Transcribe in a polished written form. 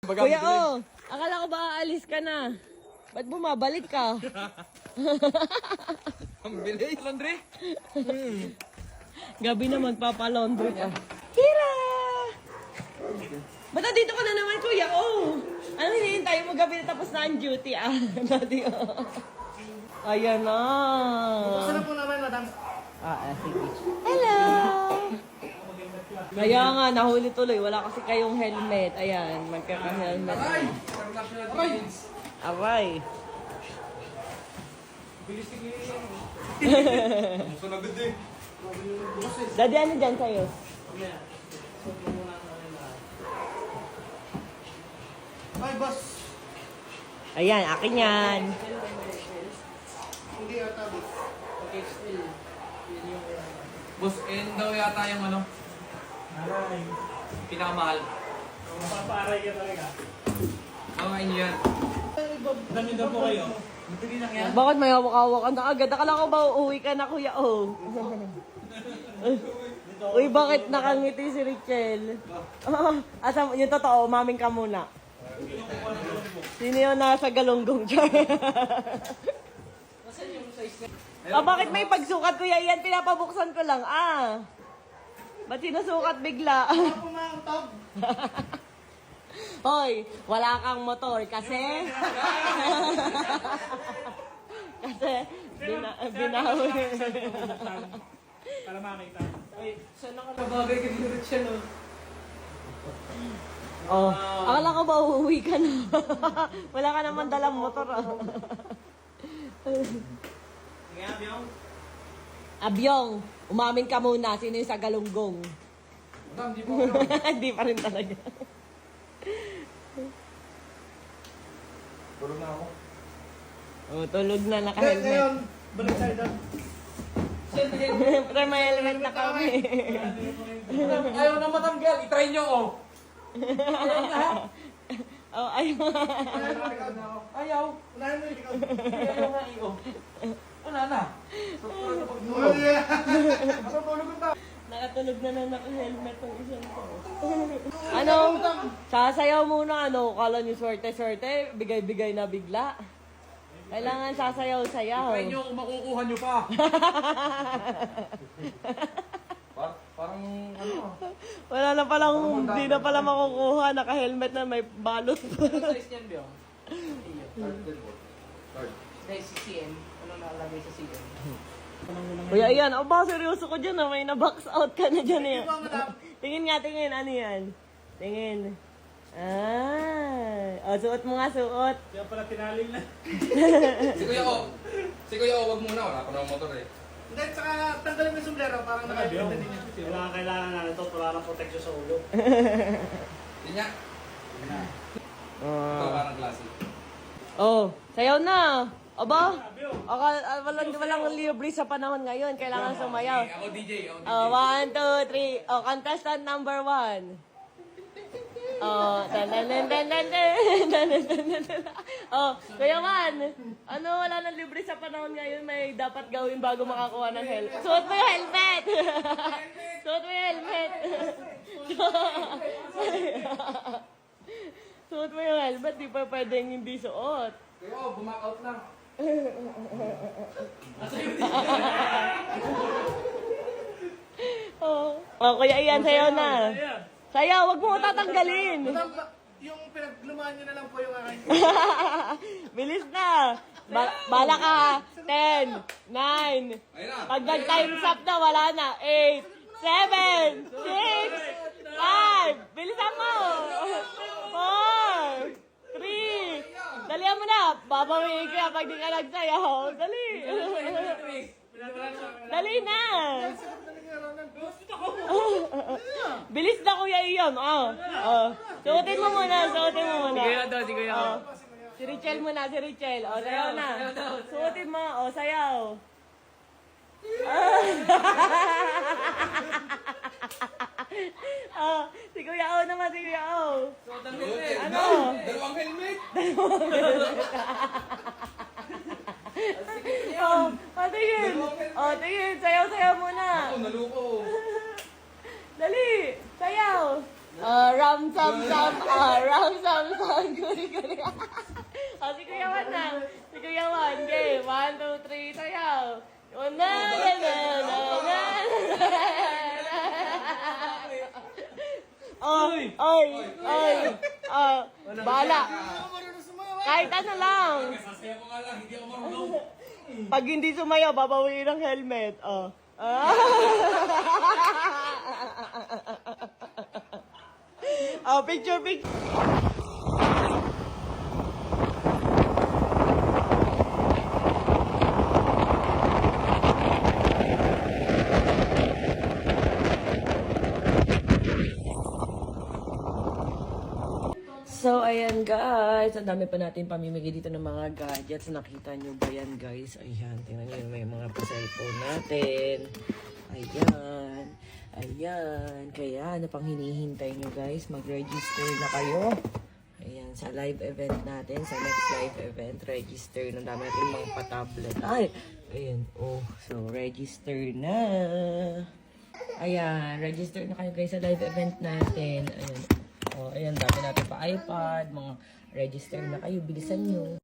Kuya, oh, akala ko ba aalis ka na? Ba't bumabalik ka? Ang bilis, Landry. Gabi na magpapalaundry ka. Kira! Ba't dito ka na naman, kuya? Oh! Ano hinihintay mo? Gabi na tapos na ang duty, ah. Dati, oh. Ayan na. Buksan na po naman, madam. Sige. Hello! Kaya nga, nahuli tuloy. Wala kasi kayong helmet. Ayan, magkaka-helmet. Aray! Sunagod eh. Daddy, ano dyan sa'yo? Ay, boss. Ayan, akin yan. Hindi ata, boss. Boss, daw yata yung ano, Aray. pinakamahal. Mapaparay ka talaga. Mga inyo yan. Dami daw po kayo. Bakit may hawak-hawakan na agad? Akala ko ba uuwi ka na, kuya? Oh. Uy, bakit nakangiti si Richel? Asa, yung totoo, umaming ka muna. Sino yung nasa galunggong dyan? Bakit may pagsukat, kuya? Yan, pinapabuksan ko lang. Ba't sinusukat bigla? Ano po mga utog? Hoy, wala kang motor kasi... kasi binawi. Para makita. Kabagay ka din rin siya, no? Oh, akala ko ba uuwi ka na? Wala ka naman dalang motor. Abyong, umamin ka muna. Sino yung sa galunggong? Madam, di pa ako. Hindi pa rin talaga. Tulog na ako. Oh, tulog na, Ngayon, naka-helmet. balik tayo doon. Siyempre may helmet na kami. Ayaw na matanggal. I-try nyo, oh. Oh, ayaw. Ayaw. Unahin mo yung ikaw. Ayaw nga, iyo. Wala na. Matutulog ka. Nakatulog na naka-helmet ang isang ko. Ano? Sasayaw muna, ano? Kala niyo swerte-swerte, bigay-bigay na bigla. Kailangan sasayaw-sayaw. I-try nyo kung makukuha nyo pa. Parang, ano, Wala na palang, hindi na pala makukuha. Naka-helmet na may balot. Ano size niyan, Biong? Third. Dahil si CM, ano nakalagay sa CM? Kuya, ayan. O ba, seryoso ko dyan. May na-box out ka na dyan. Eh. Ikaw, madam. Tingin nga, tingin. Ano yan? Tingin. O, suot mo nga, suot. Kaya pala tinaling na. Si Kuya O, wag muna. Wala pa ng motor eh. Hindi, tsaka tanggalin mo yung sombrero. Parang nakakita din yun. Kailangan na ito, wala ng protection sa ulo. Yun nga. Ito parang klase. Oh, sayaw na. Aba, walang libre sa panahon ngayon. Kailangan sumayaw. Ako DJ. Oh, 1, 2, 3. Oh, contestant number 1. Oh, Oh, Kuya Man, ano, wala nang libre sa panahon ngayon. May dapat gawin bago makakuha ng helmet. Suot mo yung helmet! Suot mo yung helmet! Suot mo yung helmet, di pa pwedeng hindi suot. Kuya O, bumak out na. Oh, Kuya Ian, sayaw na. Sayaw, wag mo ko tatanggalin. Madam, yung pinaglumaan nyo na lang po yung aking. Bilis na. Bala ka. 10, 9. Ayun na. Pag nag-time's up na, wala na. 8, 7, 6, 5. Bilisan mo. 4, 3. Dalihan mo na. Babawiin ka pag di ka nagsayaw. Dali. Dali na. Bilis na, Kuya Ian. Suotin mo muna. Suotin mo muna. Si Kuya. Si Richel muna, si Richel. O, sayaw na. Suotin mo. O, sayaw. Si Kuya O naman, si Kuya O. Ano? Dalawang helmet. Tingin. Tingin. Sayaw-sayaw muna. Ako, naluko. Dali. Sayaw. Ram sam sam, ram sam sam, guri guri. Si Kuya Juan na. Si Kuya Juan, game. 1, 2, 3, sayaw. Na na na na na. Bala. Kahit ano lang. Sasaya ko nga lang, hindi ako marunong. Pag hindi sumayaw, babawiin ng helmet. Picture, picture. So, ayan guys. Ang dami pa natin pamimigay dito ng mga gadgets. Nakita nyo ba yan guys? Ayan, tingnan nyo may mga pa-cellphone natin. Ayan. Ayan. Kaya, ano pang hinihintay nyo guys? Mag-register na kayo. Ayan, sa live event natin. Sa next live event, register. Ang dami natin mga pa-tablet. Ay! Ayan. Oh, so register na. Ayan, register na kayo guys sa live event natin. Ayan. Oh, ayan, dami natin pa iPad, mga register na kayo, bilisan nyo.